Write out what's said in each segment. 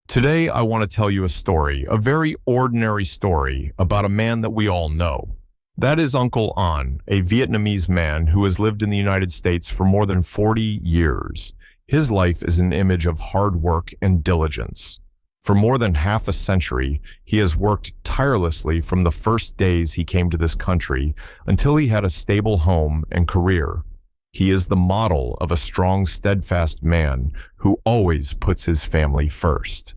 Today, I want to tell you a story, a very ordinary story about a man that we all know. That is Uncle An, a Vietnamese man who has lived in the United States for more than 40 years. His life is an image of hard work and diligence. For more than half a century, he has worked tirelessly from the first days he came to this country until he had a stable home and career. He is the model of a strong, steadfast man who always puts his family first.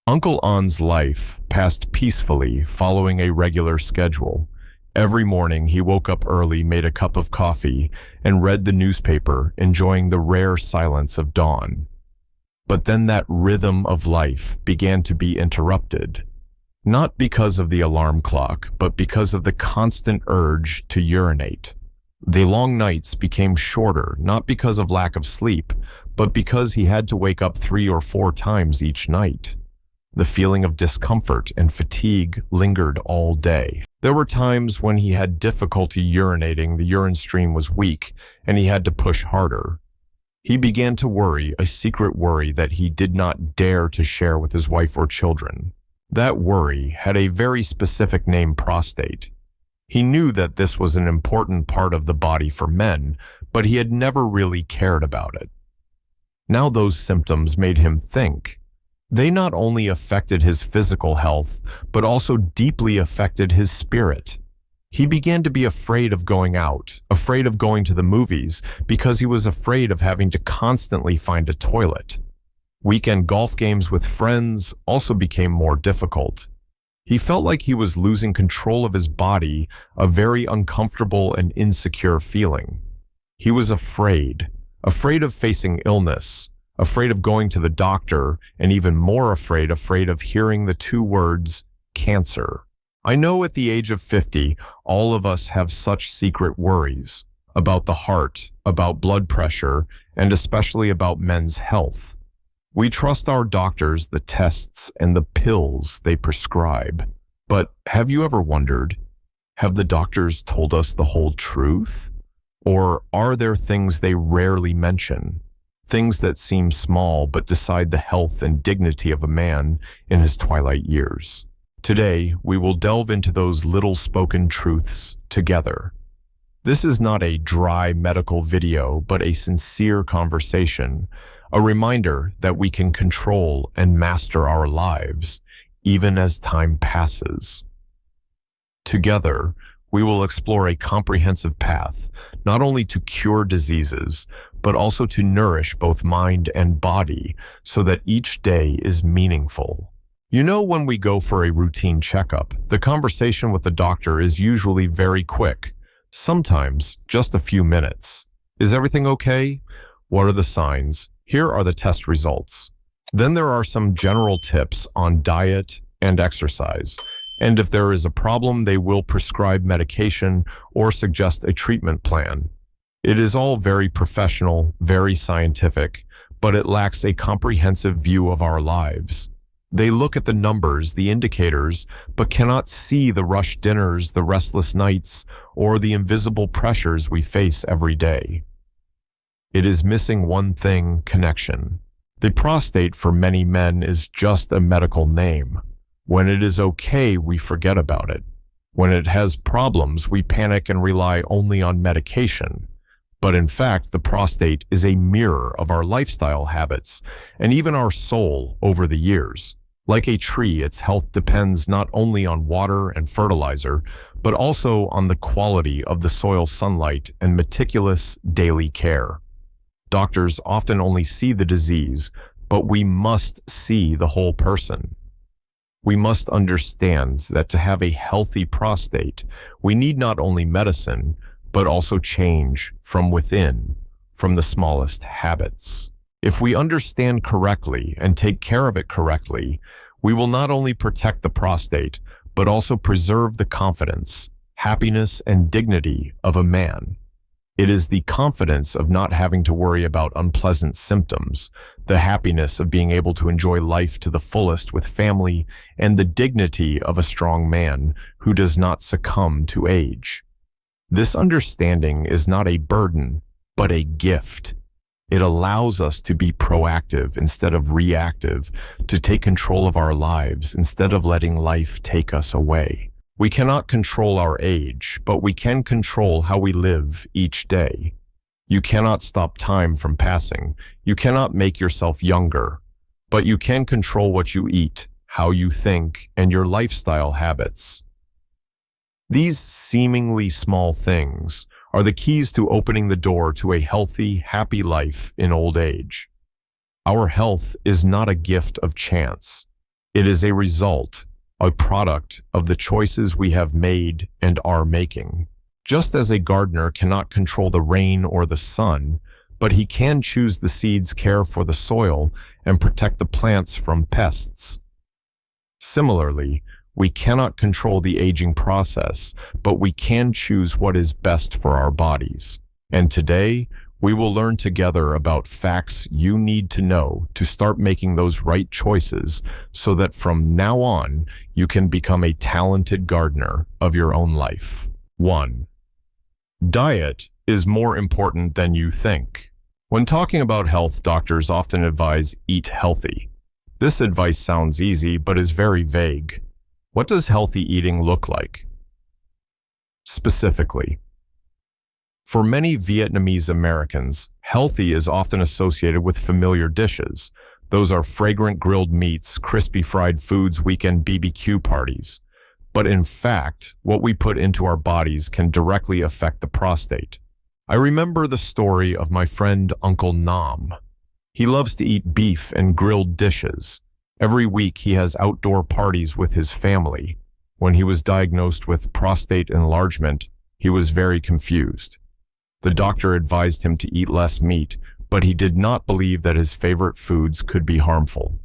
Uncle An's life passed peacefully following a regular schedule. Every morning he woke up early, made a cup of coffee, and read the newspaper, enjoying the rare silence of dawn. But then that rhythm of life began to be interrupted. Not because of the alarm clock, but because of the constant urge to urinate. The long nights became shorter, not because of lack of sleep, but because he had to wake up 3 or 4 times each night. The feeling of discomfort and fatigue lingered all day. There were times when he had difficulty urinating, the urine stream was weak, and he had to push harder. He began to worry, a secret worry that he did not dare to share with his wife or children. That worry had a very specific name: prostate. He knew that this was an important part of the body for men, but he had never really cared about it. Now those symptoms made him think. They not only affected his physical health, but also deeply affected his spirit. He began to be afraid of going out, afraid of going to the movies, because he was afraid of having to constantly find a toilet. Weekend golf games with friends also became more difficult. He felt like he was losing control of his body, a very uncomfortable and insecure feeling. He was afraid of facing illness, afraid of going to the doctor, and even more afraid of hearing the 2 words, cancer. I know at the age of 50, all of us have such secret worries about the heart, about blood pressure, and especially about men's health. We trust our doctors, the tests, and the pills they prescribe. But have you ever wondered, have the doctors told us the whole truth? Or are there things they rarely mention? Things that seem small but decide the health and dignity of a man in his twilight years. Today, we will delve into those little spoken truths together. This is not a dry medical video, but a sincere conversation, a reminder that we can control and master our lives, even as time passes. Together, we will explore a comprehensive path, not only to cure diseases, but also to nourish both mind and body so that each day is meaningful. You know, when we go for a routine checkup, the conversation with the doctor is usually very quick, sometimes just a few minutes. Is everything okay? What are the signs? Here are the test results. Then there are some general tips on diet and exercise. And if there is a problem, they will prescribe medication or suggest a treatment plan. It is all very professional, very scientific, but it lacks a comprehensive view of our lives. They look at the numbers, the indicators, but cannot see the rushed dinners, the restless nights, or the invisible pressures we face every day. It is missing one thing: connection. The prostate for many men is just a medical name. When it is okay, we forget about it. When it has problems, we panic and rely only on medication. But in fact, the prostate is a mirror of our lifestyle habits and even our soul over the years. Like a tree, its health depends not only on water and fertilizer, but also on the quality of the soil sunlight and meticulous daily care. Doctors often only see the disease, but we must see the whole person. We must understand that to have a healthy prostate, we need not only medicine, but also change from within, from the smallest habits. If we understand correctly and take care of it correctly, we will not only protect the prostate, but also preserve the confidence, happiness, and dignity of a man. It is the confidence of not having to worry about unpleasant symptoms, the happiness of being able to enjoy life to the fullest with family, and the dignity of a strong man who does not succumb to age. This understanding is not a burden, but a gift. It allows us to be proactive instead of reactive, to take control of our lives instead of letting life take us away. We cannot control our age, but we can control how we live each day. You cannot stop time from passing. You cannot make yourself younger, but you can control what you eat, how you think, and your lifestyle habits. These seemingly small things are the keys to opening the door to a healthy, happy life in old age. Our health is not a gift of chance. It is a result, a product of the choices we have made and are making. Just as a gardener cannot control the rain or the sun, but he can choose the seeds, care for the soil, and protect the plants from pests. Similarly, we cannot control the aging process, but we can choose what is best for our bodies. And today, we will learn together about facts you need to know to start making those right choices so that from now on, you can become a talented gardener of your own life. 1. Diet is more important than you think. When talking about health, doctors often advise eat healthy. This advice sounds easy, but is very vague. What does healthy eating look like? Specifically, for many Vietnamese Americans, healthy is often associated with familiar dishes. Those are fragrant grilled meats, crispy fried foods, weekend BBQ parties. But in fact, what we put into our bodies can directly affect the prostate. I remember the story of my friend Uncle Nam. He loves to eat beef and grilled dishes. Every week he has outdoor parties with his family. When he was diagnosed with prostate enlargement, he was very confused. The doctor advised him to eat less meat, but he did not believe that his favorite foods could be harmful.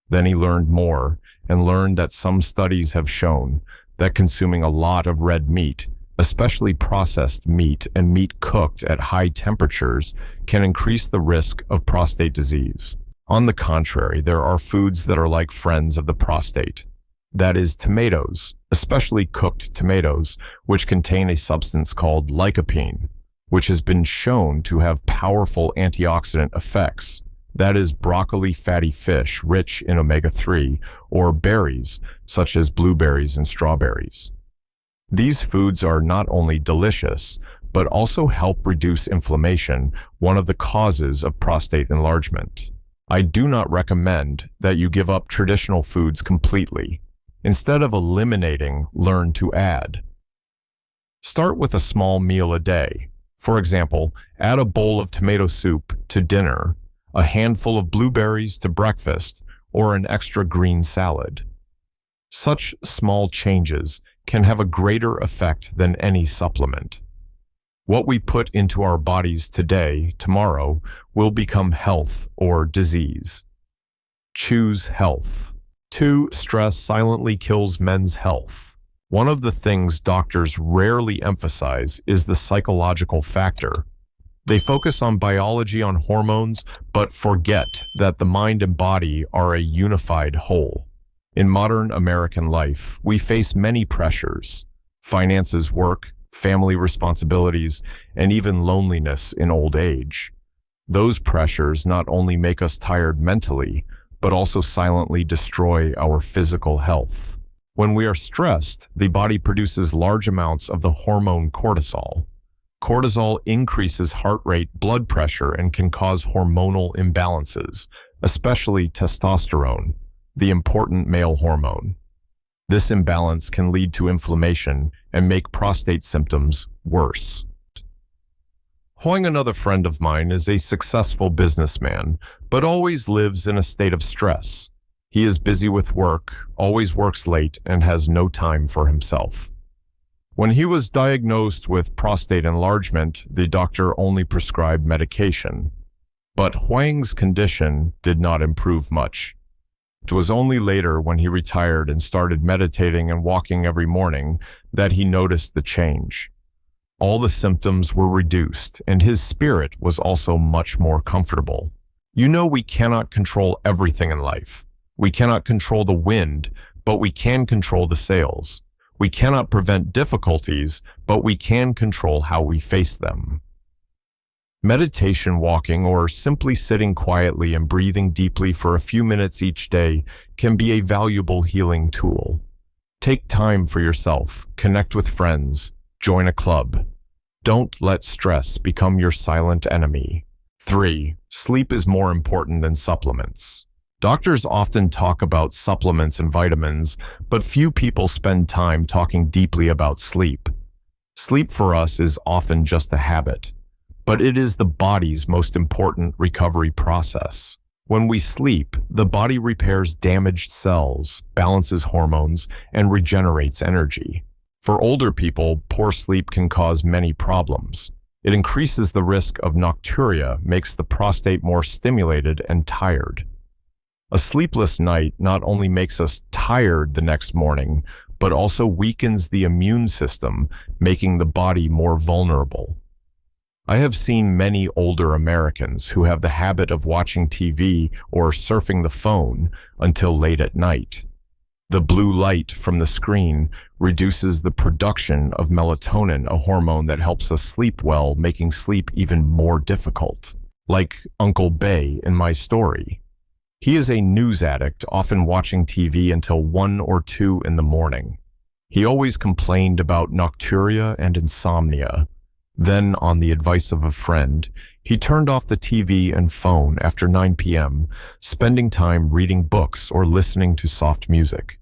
Then he learned more and learned that some studies have shown that consuming a lot of red meat, especially processed meat and meat cooked at high temperatures, can increase the risk of prostate disease. On the contrary, there are foods that are like friends of the prostate. That is tomatoes, especially cooked tomatoes, which contain a substance called lycopene, which has been shown to have powerful antioxidant effects. That is broccoli, fatty fish rich in omega-3, or berries such as blueberries and strawberries. These foods are not only delicious, but also help reduce inflammation, one of the causes of prostate enlargement. I do not recommend that you give up traditional foods completely. Instead of eliminating, learn to add. Start with a small meal a day. For example, add a bowl of tomato soup to dinner, a handful of blueberries to breakfast, or an extra green salad. Such small changes can have a greater effect than any supplement. What we put into our bodies today, tomorrow, will become health or disease. Choose health. 2. Stress silently kills men's health. One of the things doctors rarely emphasize is the psychological factor. They focus on biology, on hormones, but forget that the mind and body are a unified whole. In modern American life, we face many pressures: finances, work, family responsibilities, and even loneliness in old age. Those pressures not only make us tired mentally, but also silently destroy our physical health. When we are stressed, the body produces large amounts of the hormone cortisol. Cortisol increases heart rate, blood pressure, and can cause hormonal imbalances, especially testosterone, the important male hormone. This imbalance can lead to inflammation and make prostate symptoms worse. Hoang, another friend of mine, is a successful businessman, but always lives in a state of stress. He is busy with work, always works late, and has no time for himself. When he was diagnosed with prostate enlargement, the doctor only prescribed medication. But Hoang's condition did not improve much. It was only later, when he retired and started meditating and walking every morning, that he noticed the change. All the symptoms were reduced, and his spirit was also much more comfortable. You know, we cannot control everything in life. We cannot control the wind, but we can control the sails. We cannot prevent difficulties, but we can control how we face them. Meditation, walking, or simply sitting quietly and breathing deeply for a few minutes each day can be a valuable healing tool. Take time for yourself, connect with friends, join a club. Don't let stress become your silent enemy. 3. Sleep is more important than supplements. Doctors often talk about supplements and vitamins, but few people spend time talking deeply about sleep. Sleep for us is often just a habit, but it is the body's most important recovery process. When we sleep, the body repairs damaged cells, balances hormones, and regenerates energy. For older people, poor sleep can cause many problems. It increases the risk of nocturia, makes the prostate more stimulated and tired. A sleepless night not only makes us tired the next morning, but also weakens the immune system, making the body more vulnerable. I have seen many older Americans who have the habit of watching TV or surfing the phone until late at night. The blue light from the screen reduces the production of melatonin, a hormone that helps us sleep well, making sleep even more difficult. Like Uncle Bay in my story. He is a news addict, often watching TV until 1 or 2 in the morning. He always complained about nocturia and insomnia. Then, on the advice of a friend, he turned off the TV and phone after 9 p.m., spending time reading books or listening to soft music.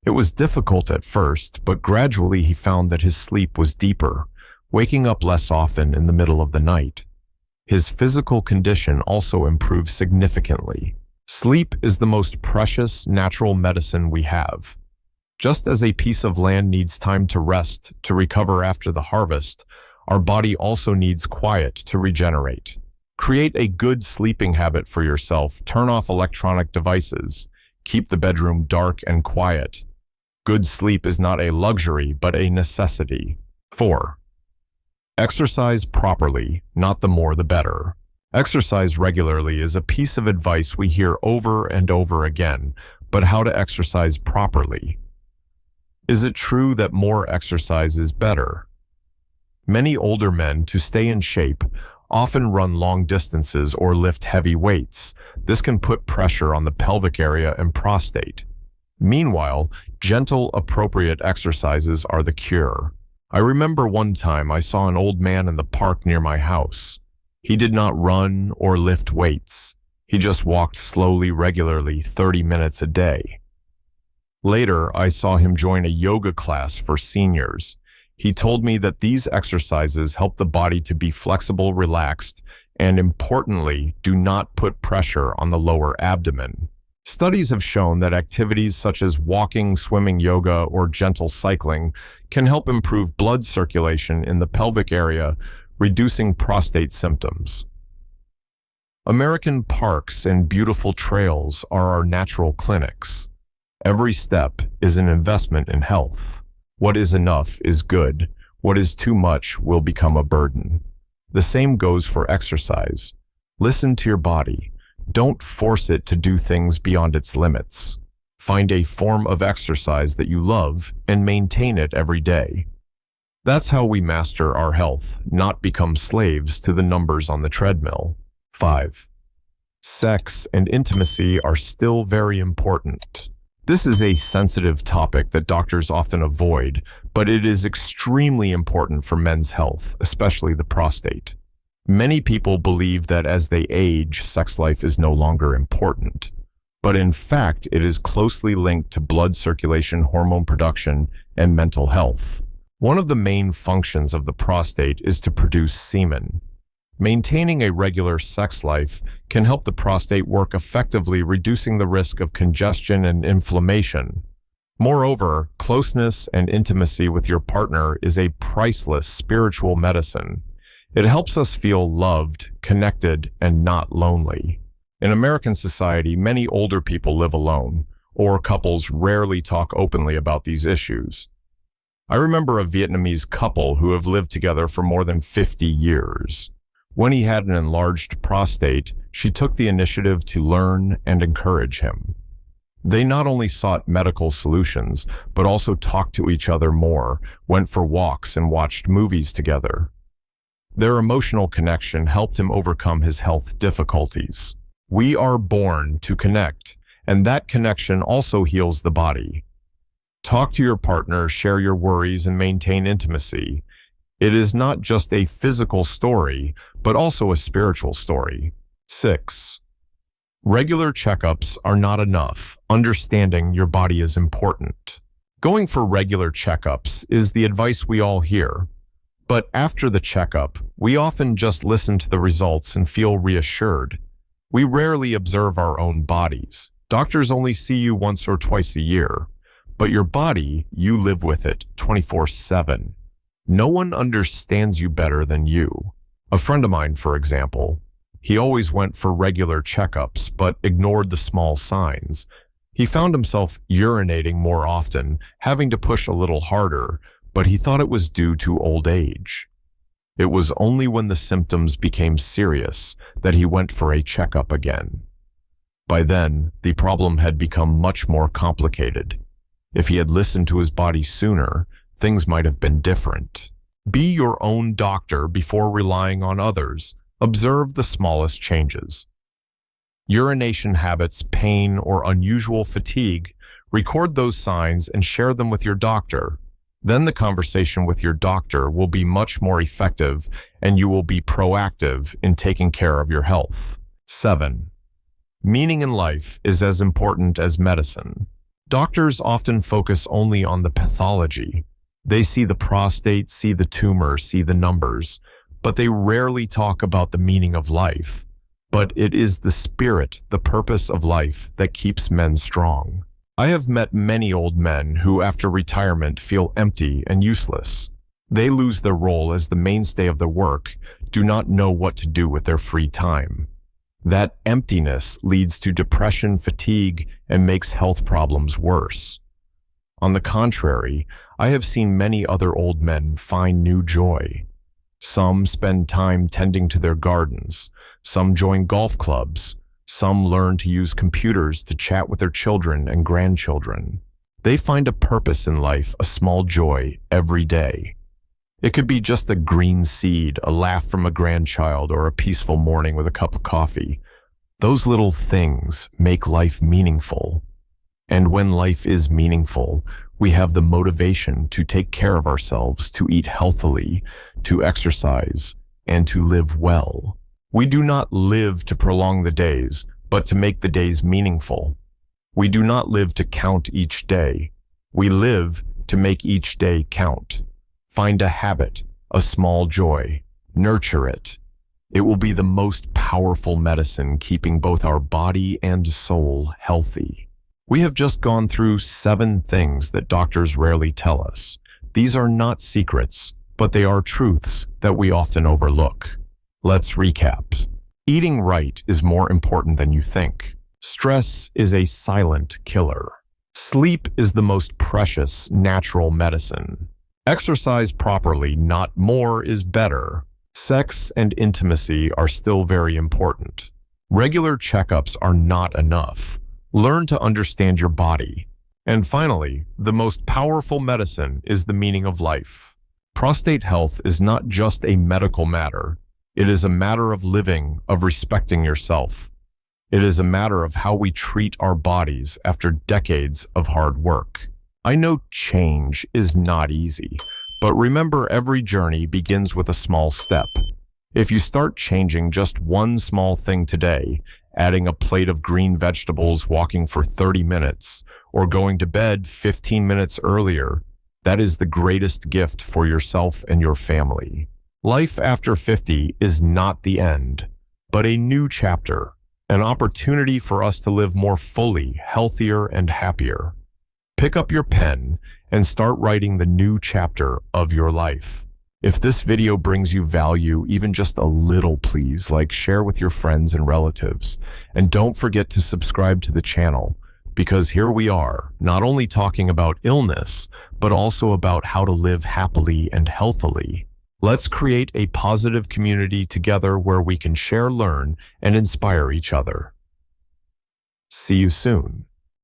It was difficult at first, but gradually he found that his sleep was deeper, waking up less often in the middle of the night. His physical condition also improved significantly. Sleep is the most precious natural medicine we have. Just as a piece of land needs time to rest to recover after the harvest, our body also needs quiet to regenerate. Create a good sleeping habit for yourself. Turn off electronic devices. Keep the bedroom dark and quiet. Good sleep is not a luxury, but a necessity. 4. Exercise properly, not the more the better. Exercise regularly is a piece of advice we hear over and over again, but how to exercise properly? Is it true that more exercise is better? Many older men, to stay in shape, often run long distances or lift heavy weights. This can put pressure on the pelvic area and prostate. Meanwhile, gentle, appropriate exercises are the cure. I remember one time I saw an old man in the park near my house. He did not run or lift weights. He just walked slowly, regularly, 30 minutes a day. Later, I saw him join a yoga class for seniors. He told me that these exercises help the body to be flexible, relaxed, and importantly, do not put pressure on the lower abdomen. Studies have shown that activities such as walking, swimming, yoga, or gentle cycling can help improve blood circulation in the pelvic area, reducing prostate symptoms. American parks and beautiful trails are our natural clinics. Every step is an investment in health. What is enough is good. What is too much will become a burden. The same goes for exercise. Listen to your body. Don't force it to do things beyond its limits. Find a form of exercise that you love and maintain it every day. That's how we master our health, not become slaves to the numbers on the treadmill. 5. Sex and intimacy are still very important. This is a sensitive topic that doctors often avoid, but it is extremely important for men's health, especially the prostate. Many people believe that as they age, sex life is no longer important. But in fact, it is closely linked to blood circulation, hormone production, and mental health. One of the main functions of the prostate is to produce semen. Maintaining a regular sex life can help the prostate work effectively, reducing the risk of congestion and inflammation. Moreover, closeness and intimacy with your partner is a priceless spiritual medicine. It helps us feel loved, connected, and not lonely. In American society, many older people live alone, or couples rarely talk openly about these issues. I remember a Vietnamese couple who have lived together for more than 50 years. When he had an enlarged prostate, she took the initiative to learn and encourage him. They not only sought medical solutions, but also talked to each other more, went for walks, and watched movies together. Their emotional connection helped him overcome his health difficulties. We are born to connect, and that connection also heals the body. Talk to your partner, share your worries, and maintain intimacy. It is not just a physical story, but also a spiritual story. 6. Regular checkups are not enough. Understanding your body is important. Going for regular checkups is the advice we all hear. But after the checkup, we often just listen to the results and feel reassured. We rarely observe our own bodies. Doctors only see you once or twice a year. But your body, you live with it 24/7. No one understands you better than you. A friend of mine, for example, he always went for regular checkups, but ignored the small signs. He found himself urinating more often, having to push a little harder, but he thought it was due to old age. It was only when the symptoms became serious that he went for a checkup again. By then, the problem had become much more complicated. If he had listened to his body sooner, things might have been different. Be your own doctor before relying on others. Observe the smallest changes. Urination habits, pain, or unusual fatigue, record those signs and share them with your doctor. Then the conversation with your doctor will be much more effective and you will be proactive in taking care of your health. 7. Meaning in life is as important as medicine. Doctors often focus only on the pathology. They see the prostate, see the tumor, see the numbers, but they rarely talk about the meaning of life. But it is the spirit, the purpose of life, that keeps men strong. I have met many old men who, after retirement, feel empty and useless. They lose their role as the mainstay of their work, do not know what to do with their free time. That emptiness leads to depression, fatigue, and makes health problems worse. On the contrary, I have seen many other old men find new joy. Some spend time tending to their gardens, some join golf clubs, some learn to use computers to chat with their children and grandchildren. They find a purpose in life, a small joy every day. It could be just a green seed, a laugh from a grandchild, or a peaceful morning with a cup of coffee. Those little things make life meaningful. And when life is meaningful, we have the motivation to take care of ourselves, to eat healthily, to exercise, and to live well. We do not live to prolong the days, but to make the days meaningful. We do not live to count each day. We live to make each day count. Find a habit, a small joy. Nurture it. It will be the most powerful medicine, keeping both our body and soul healthy. We have just gone through 7 things that doctors rarely tell us. These are not secrets, but they are truths that we often overlook. Let's recap. Eating right is more important than you think. Stress is a silent killer. Sleep is the most precious natural medicine. Exercise properly, not more, is better. Sex and intimacy are still very important. Regular checkups are not enough. Learn to understand your body. And finally, the most powerful medicine is the meaning of life. Prostate health is not just a medical matter. It is a matter of living, of respecting yourself. It is a matter of how we treat our bodies after decades of hard work. I know change is not easy, but remember, every journey begins with a small step. If you start changing just one small thing today, adding a plate of green vegetables, walking for 30 minutes, or going to bed 15 minutes earlier, that is the greatest gift for yourself and your family. Life after 50 is not the end, but a new chapter, an opportunity for us to live more fully, healthier, and happier. Pick up your pen and start writing the new chapter of your life. If this video brings you value, even just a little, please share with your friends and relatives. And don't forget to subscribe to the channel, because here we are, not only talking about illness, but also about how to live happily and healthily. Let's create a positive community together where we can share, learn, and inspire each other. See you soon.